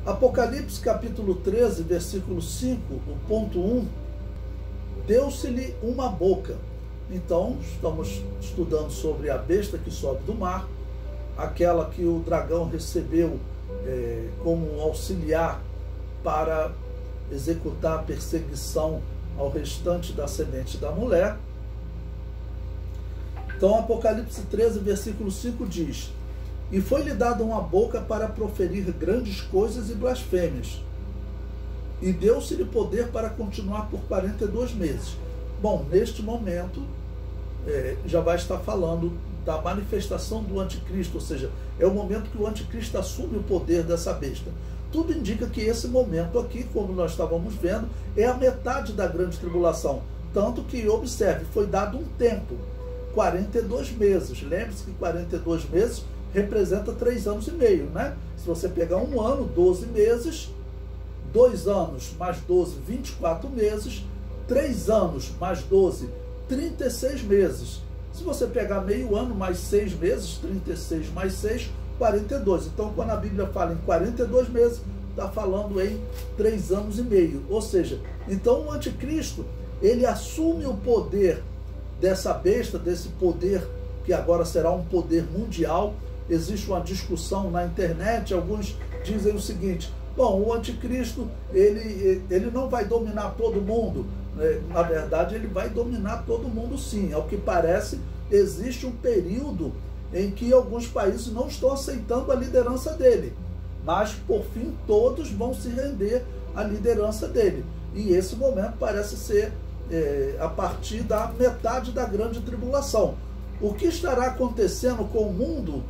Apocalipse capítulo 13, versículo 5, o ponto 1, deu-se-lhe uma boca. Então, estamos estudando sobre a besta que sobe do mar, aquela que o dragão recebeu como auxiliar para executar a perseguição ao restante da semente da mulher. Então, Apocalipse 13, versículo 5 diz: E foi-lhe dada uma boca para proferir grandes coisas e blasfêmias, e deu-se-lhe poder para continuar por 42 meses. Bom, neste momento, já vai estar falando da manifestação do anticristo, ou seja, é o momento que o anticristo assume o poder dessa besta. Tudo indica que esse momento aqui, como nós estávamos vendo, é a metade da grande tribulação. Tanto que, observe, foi dado um tempo, 42 meses. Lembre-se que 42 meses representa 3 anos e meio, né? Se você pegar um ano, 12 meses, 2 anos mais 12, 24 meses, 3 anos mais 12, 36 meses. Se você pegar meio ano mais 6 meses, 36 mais 6, 42. Então, quando a Bíblia fala em 42 meses, está falando em 3 anos e meio. Ou seja, então o anticristo, ele assume o poder dessa besta, desse poder que agora será um poder mundial. Existe uma discussão na internet, alguns dizem o seguinte: bom, o anticristo, ele não vai dominar todo mundo. Na verdade, ele vai dominar todo mundo sim. Ao que parece, existe um período em que alguns países não estão aceitando a liderança dele, mas por fim todos vão se render à liderança dele. E esse momento parece ser a partir da metade da grande tribulação. O que estará acontecendo com o mundo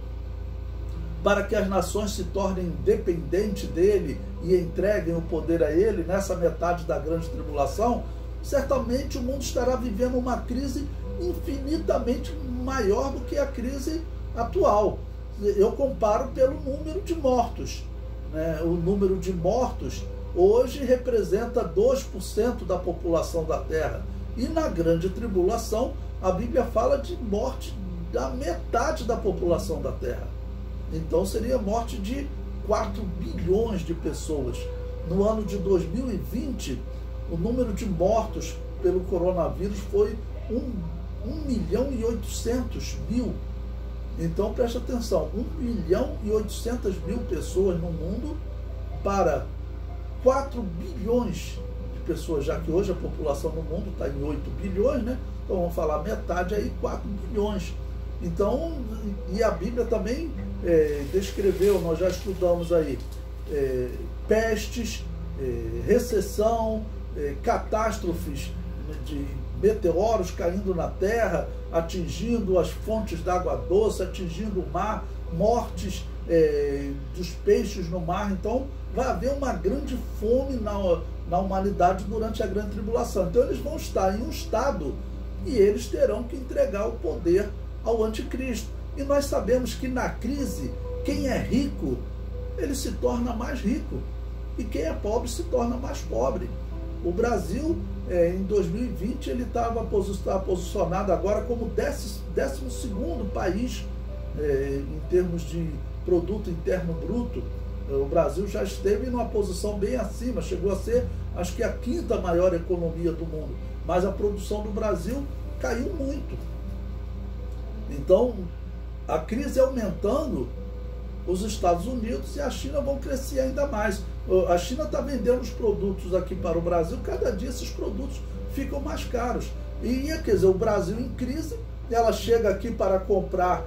para que as nações se tornem dependentes dele e entreguem o poder a ele nessa metade da grande tribulação? Certamente o mundo estará vivendo uma crise infinitamente maior do que a crise atual. Eu comparo pelo número de mortos, né? O número de mortos hoje representa 2% da população da Terra. E na grande tribulação, a Bíblia fala de morte da metade da população da Terra. Então seria morte de 4 bilhões de pessoas. No ano de 2020, o número de mortos pelo coronavírus foi 1.800.000. Então preste atenção, 1.800.000 pessoas no mundo para 4 bilhões de pessoas, já que hoje a população no mundo está em 8 bilhões, né? Então vamos falar metade aí, 4 bilhões. Então, e a Bíblia também descreveu, nós já estudamos aí, pestes, recessão, catástrofes de meteoros caindo na terra, atingindo as fontes d'água doce, atingindo o mar, mortes dos peixes no mar. Então vai haver uma grande fome na humanidade durante a grande tribulação. Então eles vão estar em um estado e eles terão que entregar o poder ao anticristo. E nós sabemos que na crise, quem é rico, ele se torna mais rico, e quem é pobre se torna mais pobre. O Brasil, em 2020, ele estava posicionado agora como 12º país em termos de produto interno bruto. O Brasil já esteve numa posição bem acima, chegou a ser, acho que, a 5ª maior economia do mundo. Mas a produção do Brasil caiu muito. Então, a crise aumentando, os Estados Unidos e a China vão crescer ainda mais. A China está vendendo os produtos aqui para o Brasil, cada dia esses produtos ficam mais caros. E, quer dizer, o Brasil em crise, ela chega aqui para comprar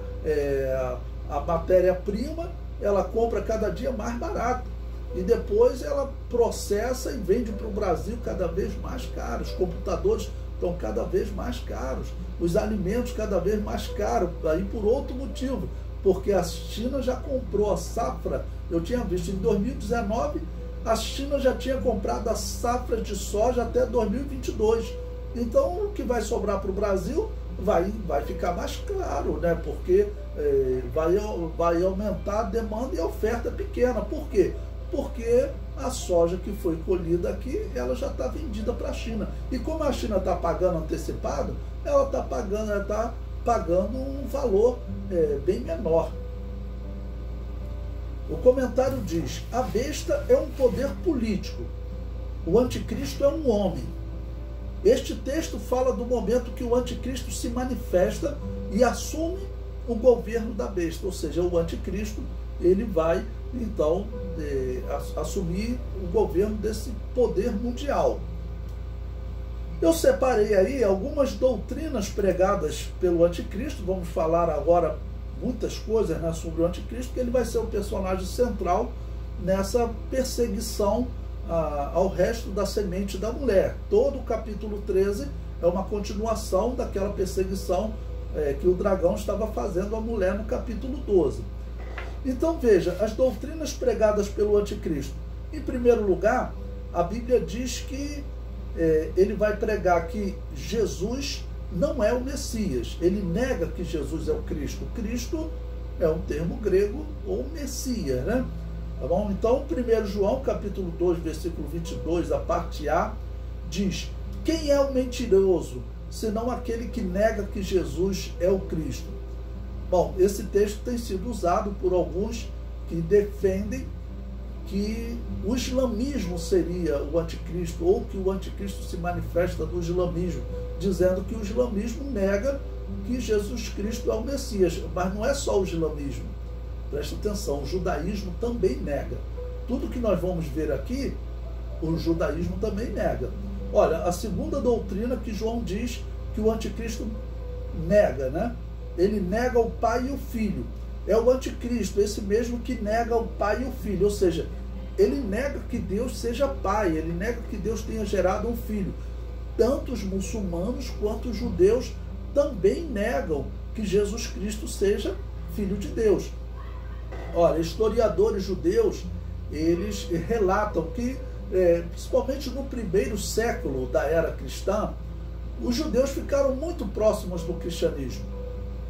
a matéria-prima, ela compra cada dia mais barato. E depois ela processa e vende para o Brasil cada vez mais caros. Os computadores estão cada vez mais caros. Os alimentos cada vez mais caros. Aí por outro motivo, porque a China já comprou a safra. Eu tinha visto em 2019, a China já tinha comprado a safra de soja até 2022. Então o que vai sobrar para o Brasil vai ficar mais caro, né? Porque vai aumentar a demanda e a oferta pequena. Por quê? Porque a soja que foi colhida aqui, ela já está vendida para a China. E como a China está pagando antecipado, ela está pagando um valor bem menor. O comentário diz: a besta é um poder político, o anticristo é um homem. Este texto fala do momento que o anticristo se manifesta e assume o governo da besta, ou seja, o anticristo ele vai então assumir o governo desse poder mundial. Eu separei aí algumas doutrinas pregadas pelo anticristo. Vamos falar agora muitas coisas, né, sobre o anticristo, que ele vai ser o personagem central nessa perseguição ao resto da semente da mulher. Todo o capítulo 13 é uma continuação daquela perseguição que o dragão estava fazendo à mulher no capítulo 12. Então veja, as doutrinas pregadas pelo anticristo. Em primeiro lugar, a Bíblia diz que ele vai pregar que Jesus não é o Messias. Ele nega que Jesus é o Cristo. Cristo é um termo grego, ou Messias, né? Tá bom? Então, 1 João, capítulo 2, versículo 22, a parte A, diz: quem é o mentiroso, senão aquele que nega que Jesus é o Cristo? Bom, esse texto tem sido usado por alguns que defendem que o islamismo seria o anticristo, ou que o anticristo se manifesta do islamismo, dizendo que o islamismo nega que Jesus Cristo é o Messias. Mas não é só o islamismo, presta atenção, o judaísmo também nega. Tudo que nós vamos ver aqui, o judaísmo também nega. Olha, a segunda doutrina que João diz que o anticristo nega, né? Ele nega o pai e o filho. É o anticristo, esse mesmo que nega o pai e o filho, ou seja, ele nega que Deus seja pai, ele nega que Deus tenha gerado um filho. Tanto os muçulmanos quanto os judeus também negam que Jesus Cristo seja filho de Deus. Olha, historiadores judeus, eles relatam que, principalmente no primeiro século da era cristã, os judeus ficaram muito próximos do cristianismo,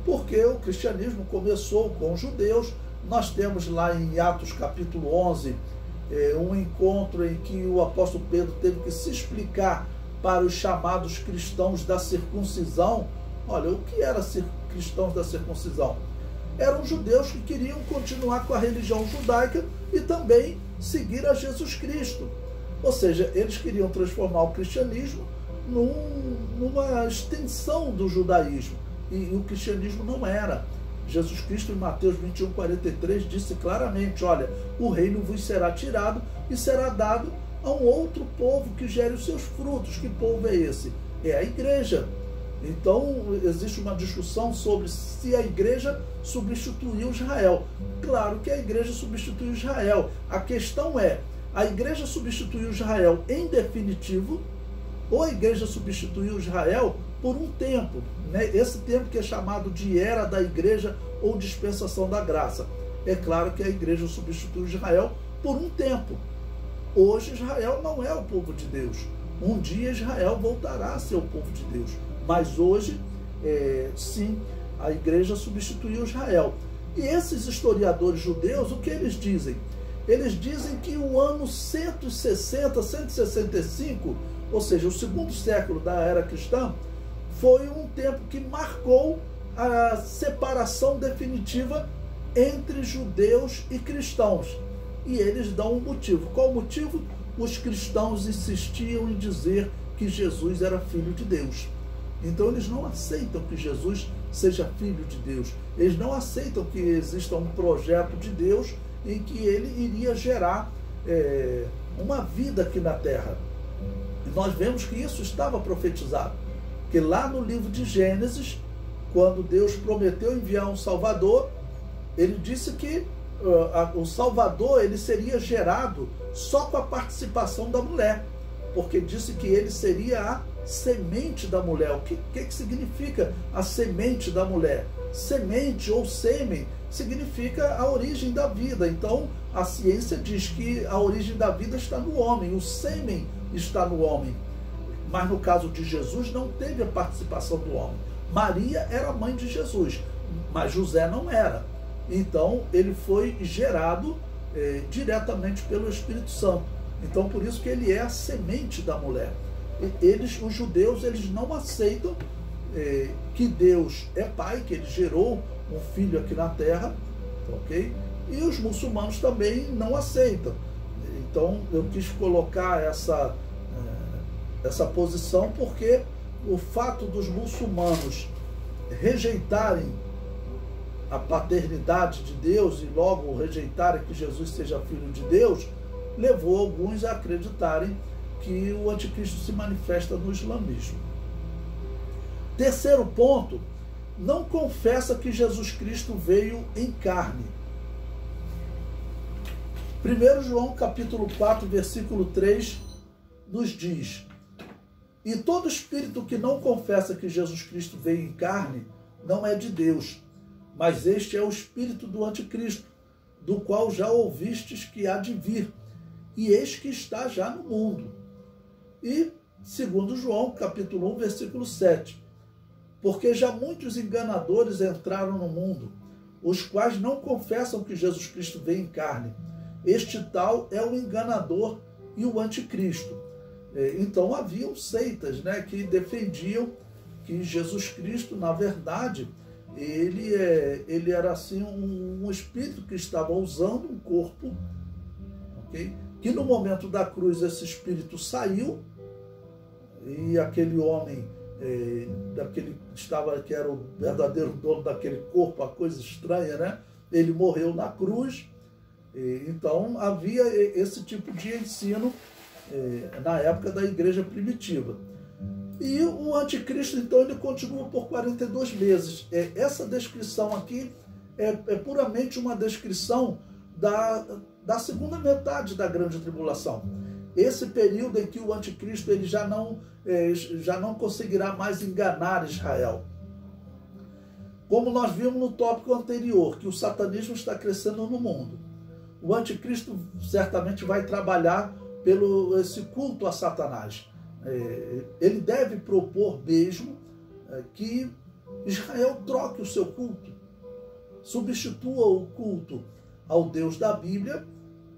porque o cristianismo começou com os judeus. Nós temos lá em Atos capítulo 11, um encontro em que o apóstolo Pedro teve que se explicar para os chamados cristãos da circuncisão. Olha, o que eram cristãos da circuncisão? Eram judeus que queriam continuar com a religião judaica e também seguir a Jesus Cristo. Ou seja, eles queriam transformar o cristianismo numa extensão do judaísmo. E o cristianismo não era. Jesus Cristo, em Mateus 21:43, disse claramente: olha, o reino vos será tirado e será dado a um outro povo que gere os seus frutos. Que povo é esse? É a igreja. Então, existe uma discussão sobre se a igreja substituiu Israel. Claro que a igreja substituiu Israel. A questão é, a igreja substituiu Israel em definitivo, ou a igreja substituiu Israel por um tempo, né? Esse tempo que é chamado de era da igreja ou dispensação da graça. É claro que a igreja substituiu Israel por um tempo. Hoje Israel não é o povo de Deus. Um dia Israel voltará a ser o povo de Deus. Mas hoje, sim, a igreja substituiu Israel. E esses historiadores judeus, o que eles dizem? Eles dizem que o ano 160, 165, ou seja, o segundo século da era cristã, foi um tempo que marcou a separação definitiva entre judeus e cristãos. E eles dão um motivo. Qual o motivo? Os cristãos insistiam em dizer que Jesus era filho de Deus. Então eles não aceitam que Jesus seja filho de Deus. Eles não aceitam que exista um projeto de Deus em que ele iria gerar uma vida aqui na terra. E nós vemos que isso estava profetizado. Que lá no livro de Gênesis, quando Deus prometeu enviar um Salvador, ele disse que o Salvador ele seria gerado só com a participação da mulher, porque disse que ele seria a semente da mulher. O que significa a semente da mulher? Semente ou sêmen significa a origem da vida. Então a ciência diz que a origem da vida está no homem, o sêmen está no homem. Mas no caso de Jesus não teve a participação do homem. Maria era mãe de Jesus, mas José não era. Então ele foi gerado diretamente pelo Espírito Santo. Então por isso que ele é a semente da mulher. Os judeus, eles não aceitam que Deus é pai, que ele gerou um filho aqui na terra, ok? e os muçulmanos também não aceitam. Então eu quis colocar essa posição porque o fato dos muçulmanos rejeitarem a paternidade de Deus e logo rejeitarem que Jesus seja filho de Deus, levou alguns a acreditarem que o anticristo se manifesta no islamismo. Terceiro ponto, não confessa que Jesus Cristo veio em carne. 1 João capítulo 4, versículo 3 nos diz: e todo espírito que não confessa que Jesus Cristo veio em carne não é de Deus, mas este é o espírito do anticristo, do qual já ouvistes que há de vir, e eis que está já no mundo. E 2 João capítulo 1, versículo 7, porque já muitos enganadores entraram no mundo, os quais não confessam que Jesus Cristo veio em carne. Este tal é o enganador e o anticristo. Então haviam seitas, né, que defendiam que Jesus Cristo, na verdade, ele era assim um espírito que estava usando um corpo, okay? Que no momento da cruz esse espírito saiu e aquele homem que era o verdadeiro dono daquele corpo, a coisa estranha, né? Ele morreu na cruz. Então havia esse tipo de ensino na época da igreja primitiva. E o anticristo, então, ele continua por 42 meses. Essa descrição aqui é puramente uma descrição da segunda metade da grande tribulação. Esse período em que o anticristo ele já não conseguirá mais enganar Israel. Como nós vimos no tópico anterior, que o satanismo está crescendo no mundo. O anticristo certamente vai trabalhar pelo esse culto a Satanás. Ele deve propor mesmo que Israel troque o seu culto, substitua o culto ao Deus da Bíblia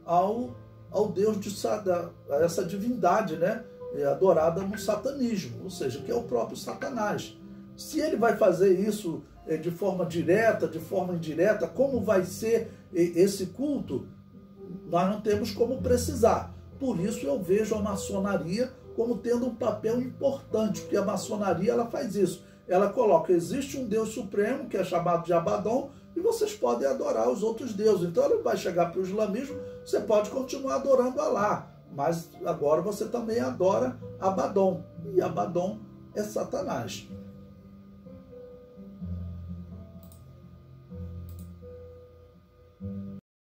ao Deus essa divindade, né, adorada no satanismo, ou seja, que é o próprio Satanás. Se ele vai fazer isso de forma direta, de forma indireta, como vai ser esse culto, nós não temos como precisar. Por isso eu vejo a maçonaria como tendo um papel importante, porque a maçonaria ela faz isso. Ela coloca, existe um Deus supremo, que é chamado de Abaddon, e vocês podem adorar os outros deuses. Então ele vai chegar para o islamismo, você pode continuar adorando Alá, mas agora você também adora Abaddon, e Abaddon é Satanás.